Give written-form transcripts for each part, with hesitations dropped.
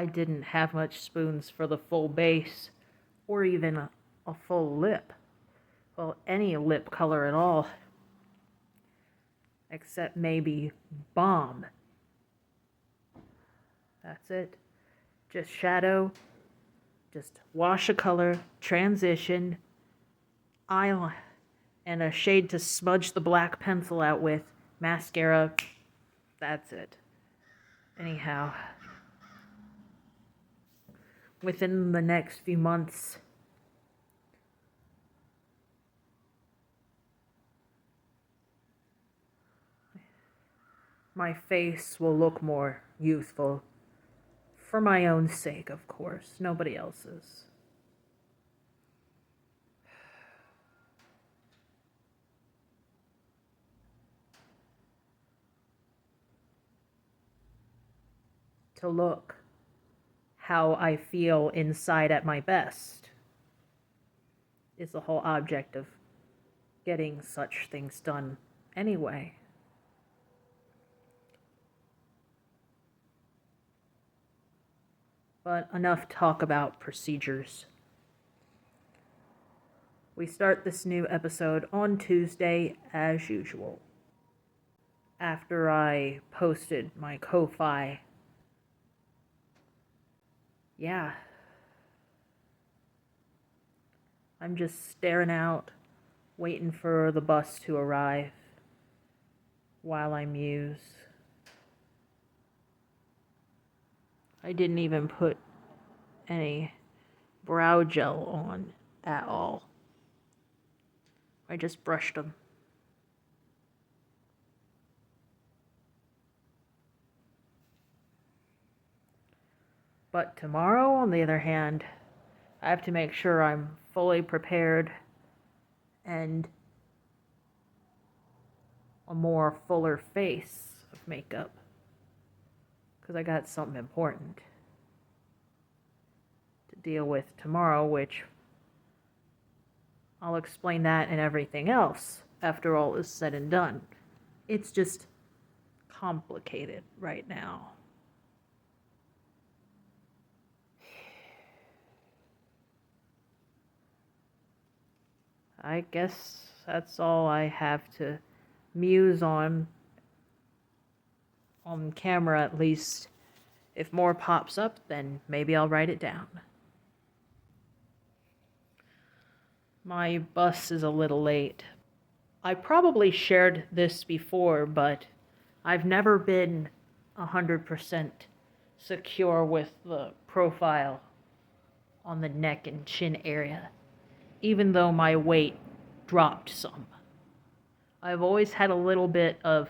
I didn't have much spoons for the full base, or even a full lip. Well, any lip color at all. Except maybe Bomb. That's it. Just shadow, just wash a color, transition, eyeliner, and a shade to smudge the black pencil out with, mascara. That's it. Anyhow, within the next few months, my face will look more youthful. For my own sake, of course. Nobody else's. To look how I feel inside at my best is the whole object of getting such things done anyway. But enough talk about procedures. We start this new episode on Tuesday as usual. After I posted my Ko-Fi. Yeah. I'm just staring out, waiting for the bus to arrive while I muse. I didn't even put any brow gel on at all. I just brushed them. But tomorrow, on the other hand, I have to make sure I'm fully prepared and a more fuller face of makeup. Because I got something important to deal with tomorrow, which I'll explain that and everything else after all is said and done. It's just complicated right now. I guess that's all I have to muse on camera, at least. If more pops up, then maybe I'll write it down. My bus is a little late. I probably shared this before, but I've never been 100% secure with the profile on the neck and chin area, even though my weight dropped some. I've always had a little bit of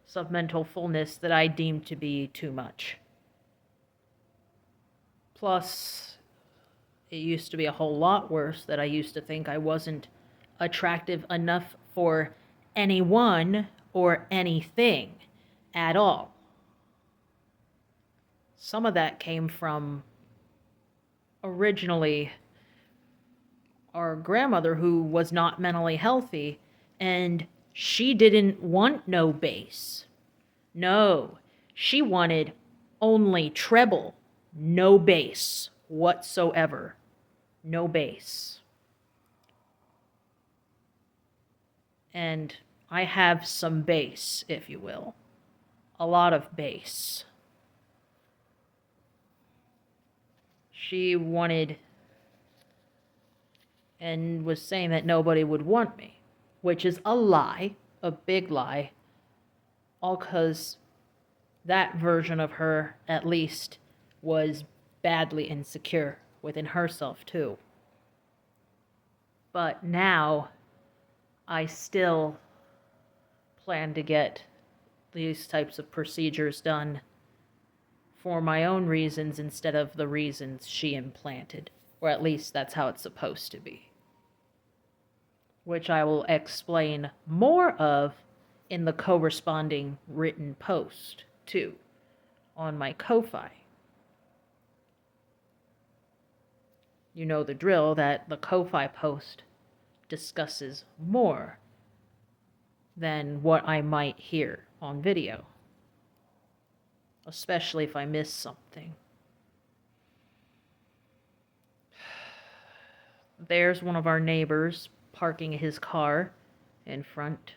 submental fullness that I deemed to be too much. Plus, it used to be a whole lot worse that I used to think I wasn't attractive enough for anyone or anything at all. Some of that came from originally our grandmother, who was not mentally healthy, and she didn't want no bass. No, she wanted only treble, no bass whatsoever. No bass. And I have some bass, if you will. A lot of bass. She wanted and was saying that nobody would want me, which is a lie, a big lie, all because that version of her, at least, was badly insecure within herself, too. But now, I still plan to get these types of procedures done for my own reasons instead of the reasons she implanted. Or at least that's how it's supposed to be. Which I will explain more of in the corresponding written post, too, on my Ko-Fi. You know the drill, that the Ko-Fi post discusses more than what I might hear on video. Especially if I miss something. there's one of our neighbors parking his car in front.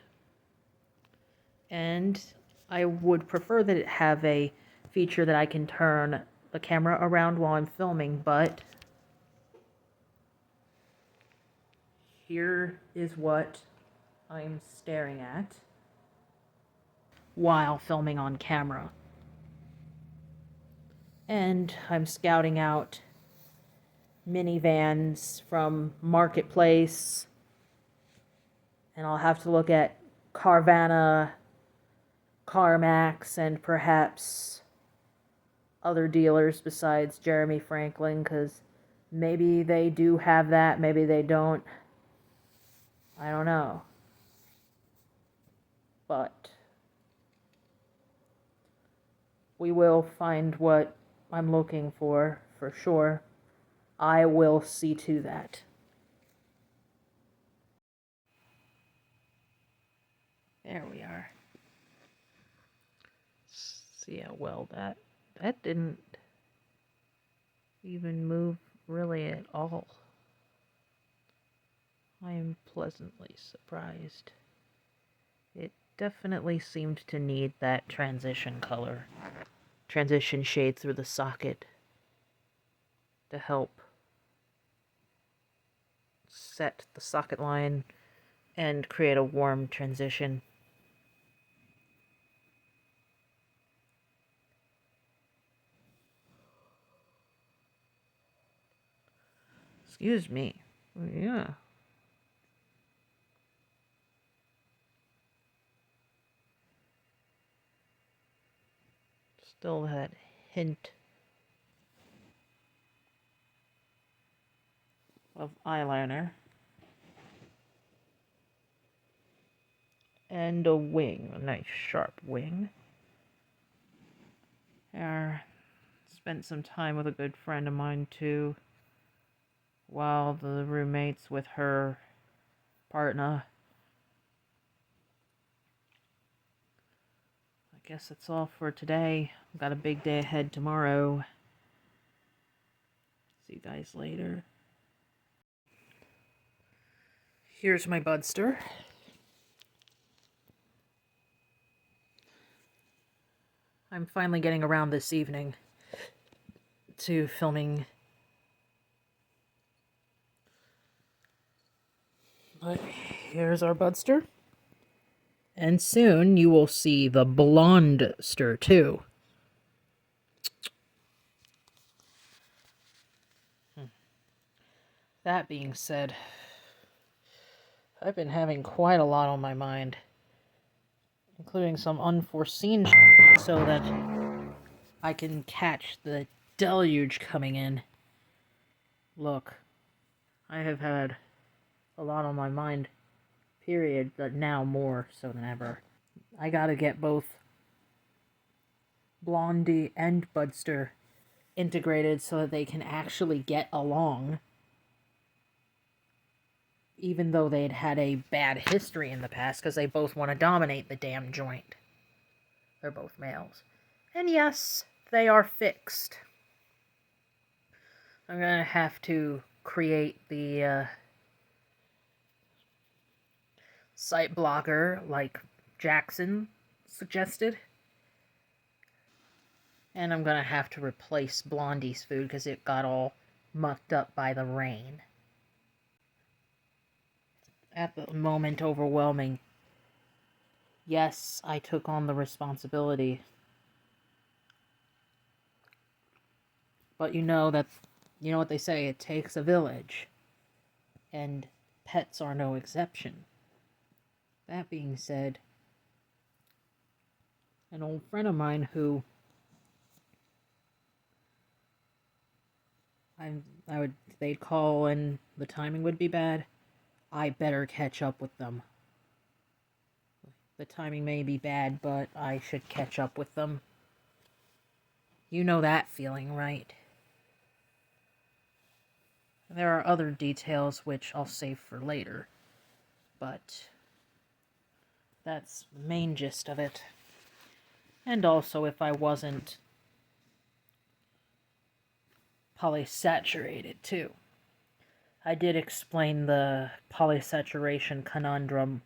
And I would prefer that it have a feature that I can turn the camera around while I'm filming, but here is what I'm staring at while filming on camera. And I'm scouting out minivans from Marketplace, and I'll have to look at Carvana, CarMax, and perhaps other dealers besides Jeremy Franklin, because maybe they do have that, maybe they don't. I don't know. But we will find what I'm looking for sure. I will see to that. There we are. See how well that didn't even move really at all. I am pleasantly surprised. It definitely seemed to need that transition color, transition shade through the socket to help set the socket line and create a warm transition. Excuse me. Yeah. Still that hint of eyeliner. And a wing, a nice sharp wing. Spent some time with a good friend of mine too, while the roommate's with her partner. I guess that's all for today. I've got a big day ahead tomorrow. See you guys later. Here's my budster. I'm finally getting around this evening to filming. But here's our budster. And soon you will see the Blondster too. That being said, I've been having quite a lot on my mind, including some unforeseen shit, so that I can catch the deluge coming in. Look, I have had a lot on my mind, period, but now more so than ever. I gotta get both Blondie and Budster integrated so that they can actually get along, even though they'd had a bad history in the past, because they both want to dominate the damn joint. They're both males. And yes, they are fixed. I'm gonna have to create the site blocker like Jackson suggested. And I'm gonna have to replace Blondie's food because it got all mucked up by the rain. At the moment, overwhelming. Yes, I took on the responsibility. But you know what they say, it takes a village. And pets are no exception. That being said, an old friend of mine who they'd call and the timing would be bad, I better catch up with them. The timing may be bad, but I should catch up with them. You know that feeling, right? There are other details which I'll save for later, but that's the main gist of it. And also, if I wasn't polysaturated too. I did explain the polysaturation conundrum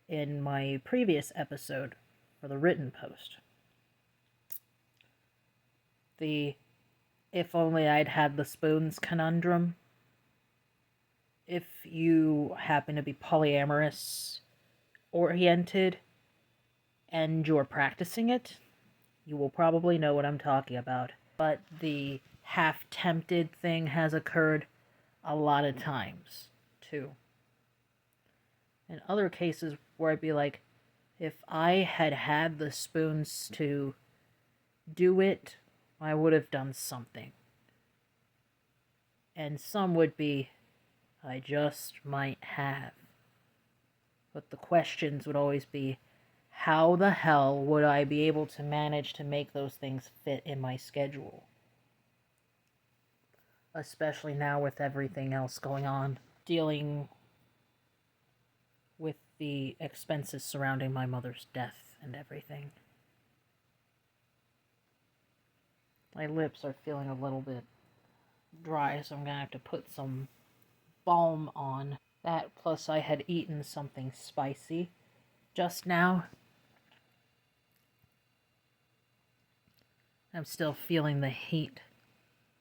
in my previous episode for the written post. The if only I'd had the spoons conundrum. If you happen to be polyamorous oriented and you're practicing it, you will probably know what I'm talking about. But the half-tempted thing has occurred a lot of times, too. In other cases where I'd be like, if I had had the spoons to do it, I would have done something. And some would be, I just might have. But the questions would always be, how the hell would I be able to manage to make those things fit in my schedule? Especially now with everything else going on. Dealing with the expenses surrounding my mother's death and everything. My lips are feeling a little bit dry, so I'm gonna have to put some balm on. That, plus I had eaten something spicy just now. I'm still feeling the heat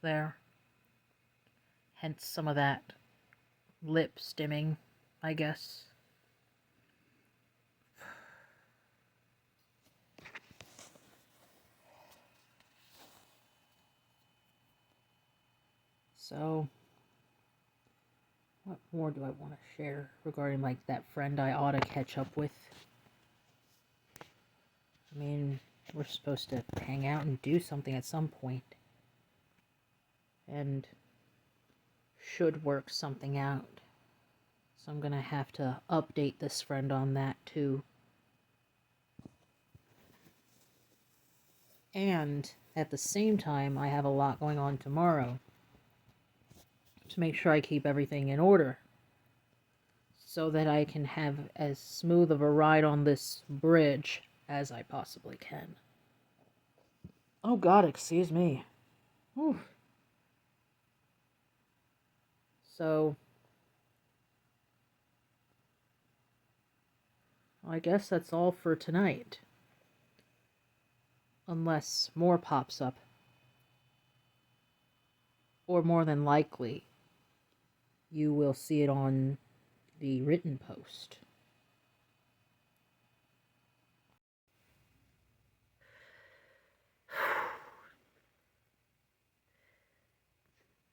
there. Hence some of that lip stimming, I guess. So, what more do I want to share regarding, like, that friend I ought to catch up with? I mean, we're supposed to hang out and do something at some point. And should work something out. So I'm gonna have to update this friend on that, too. And at the same time, I have a lot going on tomorrow to make sure I keep everything in order so that I can have as smooth of a ride on this bridge as I possibly can. Oh God, excuse me. Whew. So, I guess that's all for tonight. Unless more pops up. Or more than likely, you will see it on the written post.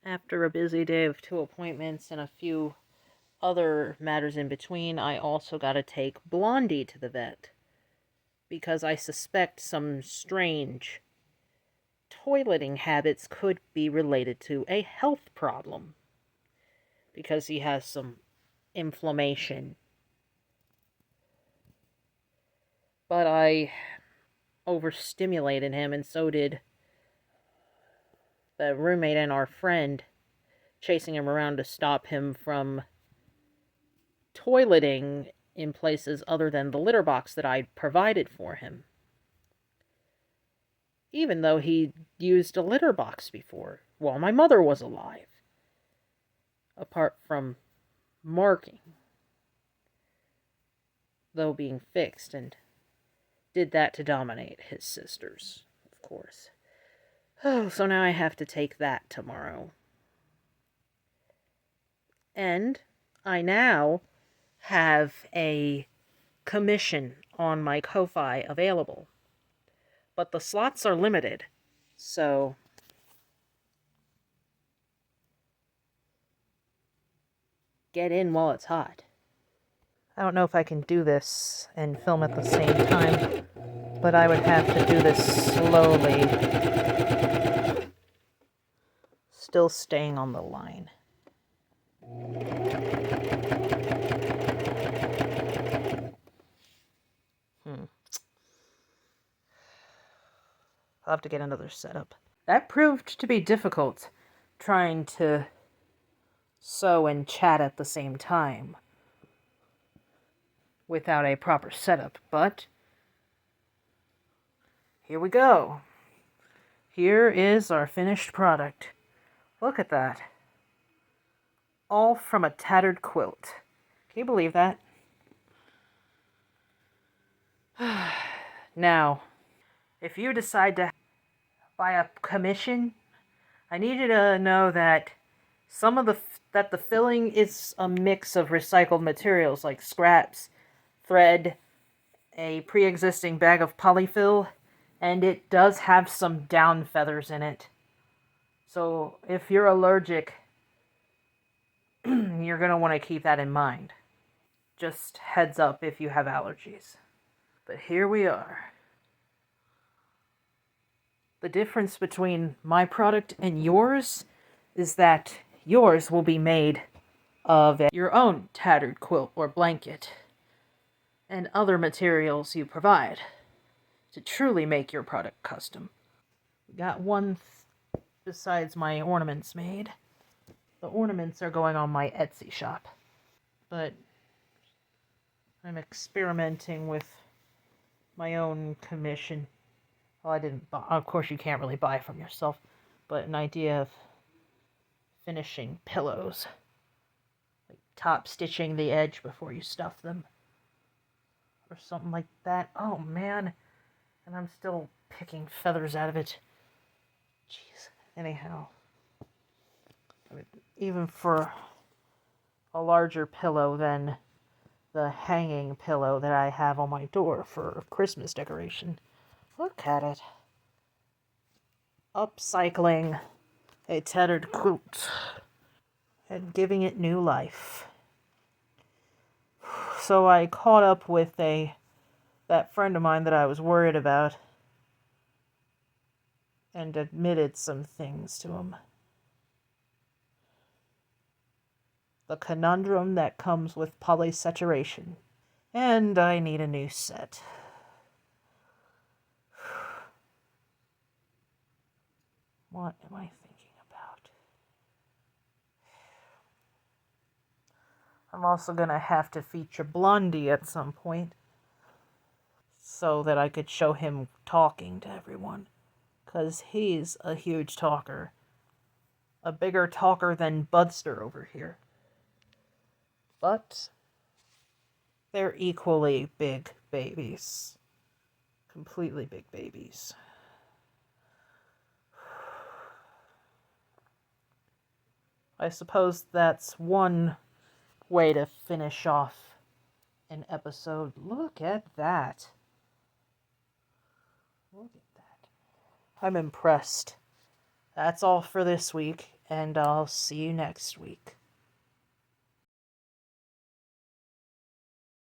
After a busy day of 2 appointments and a few other matters in between, I also got to take Blondie to the vet. Because I suspect some strange toileting habits could be related to a health problem. Because he has some inflammation. But I overstimulated him, and so did the roommate and our friend, chasing him around to stop him from toileting in places other than the litter box that I provided for him. Even though he used a litter box before, while my mother was alive. Apart from marking, though being fixed, and did that to dominate his sisters, of course. Oh, so now I have to take that tomorrow. And I now have a commission on my Ko-Fi available. But the slots are limited, so get in while it's hot. I don't know if I can do this and film at the same time, but I would have to do this slowly. Still staying on the line. I'll have to get another setup. That proved to be difficult, trying to sew and chat at the same time without a proper setup, but here we go. Here is our finished product. Look at that. all from a tattered quilt. Can you believe that? Now, if you decide to buy a commission, I need you to know that that the filling is a mix of recycled materials like scraps, thread, a pre-existing bag of polyfill, and it does have some down feathers in it. So if you're allergic, you're going to want to keep that in mind. Just heads up if you have allergies. But here we are. The difference between my product and yours is that yours will be made of your own tattered quilt or blanket and other materials you provide to truly make your product custom. We got one besides my ornaments made. The ornaments are going on my Etsy shop. But I'm experimenting with my own commission. Well, I didn't buy, of course you can't really buy from yourself, but an idea of finishing pillows. Like top stitching the edge before you stuff them. Or something like that. Oh man. And I'm still picking feathers out of it. Jeez. Anyhow. I mean, even for a larger pillow than the hanging pillow that I have on my door for Christmas decoration. Look at it. Upcycling a tattered quilt and giving it new life. So I caught up with that friend of mine that I was worried about and admitted some things to him. The conundrum that comes with polysaturation. And I need a new set. What am I thinking about? I'm also going to have to feature Blondie at some point so that I could show him talking to everyone. Because he's a huge talker. A bigger talker than Budster over here. But they're equally big babies. Completely big babies. I suppose that's one way to finish off an episode. Look at that. Look at that. I'm impressed. That's all for this week, and I'll see you next week.